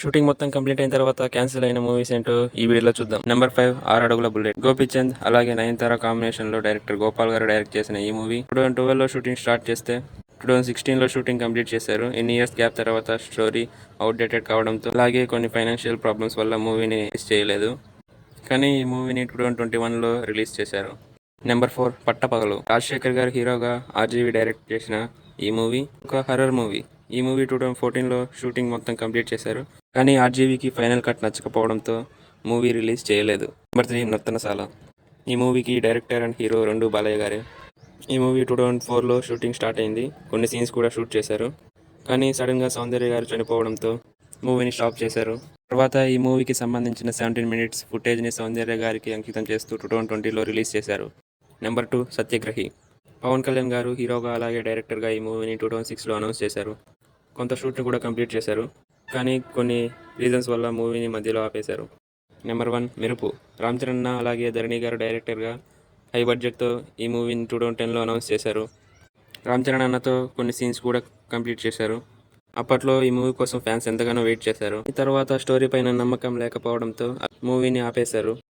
Shooting మొత్తం complete అయిన తర్వాత క్యాన్సిల్ అయిన మూవీస్ ఏంటో ఈ వీడియోలో చూద్దాం. నెంబర్ 5 6 అడుగుల బుల్లెట్. గోపీచంద్ అలాగే నయనతార కాంబినేషన్ లో డైరెక్టర్ గోపాల్ గారు డైరెక్ట్ చేసిన ఈ మూవీ 2012 లో షూటింగ్ స్టార్ట్ చేస్తే 2016 లో షూటింగ్ కంప్లీట్ చేశారు. ఎన్ని ఇయర్స్ గ్యాప్ తర్వాత స్టోరీ అవుట్డేటెడ్ కావడంతో అలాగే కొన్ని ఫైనాన్షియల్ ప్రాబ్లమ్స్ వల్ల మూవీని రిలీజ్ చేయలేదు. కానీ ఈ మూవీని 2021 లో రిలీజ్ చేశారు. నెంబర్ 4 పట్టపగలు. రాజశేఖర్ గారు హీరోగా ఆర్జీవి డైరెక్ట్ చేసిన ఈ మూవీ ఒక హర్రర్ మూవీ. ఈ మూవీ 2014 లో షూటింగ్ మొత్తం కంప్లీట్ చేశారు. కానీ ఆర్జీవీకి ఫైనల్ కట్ నచ్చకపోవడంతో మూవీ రిలీజ్ చేయలేదు. నెంబర్ 3 నర్తనశాల. ఈ మూవీకి డైరెక్టర్ అండ్ హీరో రెండు బాలయ్య గారే. ఈ మూవీ 2004 లో షూటింగ్ స్టార్ట్ అయింది. కొన్ని సీన్స్ కూడా షూట్ చేశారు. కానీ సడన్గా సౌందర్య గారు చనిపోవడంతో మూవీని స్టాప్ చేశారు. తర్వాత ఈ మూవీకి సంబంధించిన 17 మినిట్స్ ఫుటేజ్ని సౌందర్య గారికి అంకితం చేస్తూ 2020 లో రిలీజ్ చేశారు. నెంబర్ 2 సత్యగ్రహి. పవన్ కళ్యాణ్ గారు హీరోగా అలాగే డైరెక్టర్గా ఈ మూవీని 2006 లో అనౌన్స్ చేశారు. కొంత షూట్ని కూడా కంప్లీట్ చేశారు. కానీ కొన్ని రీజన్స్ వల్ల మూవీని మధ్యలో ఆపేశారు. నెంబర్ 1 మెరుపు. రామ్ చరణ్ అలాగే ధరణి గారు డైరెక్టర్గా హై బడ్జెట్తో ఈ మూవీని 2010 లో అనౌన్స్ చేశారు. రామ్ చరణ్ అన్నతో కొన్ని సీన్స్ కూడా కంప్లీట్ చేశారు. అప్పట్లో ఈ మూవీ కోసం ఫ్యాన్స్ ఎంతగానో వెయిట్ చేశారు. ఈ తర్వాత స్టోరీ పైన నమ్మకం లేకపోవడంతో మూవీని ఆపేశారు.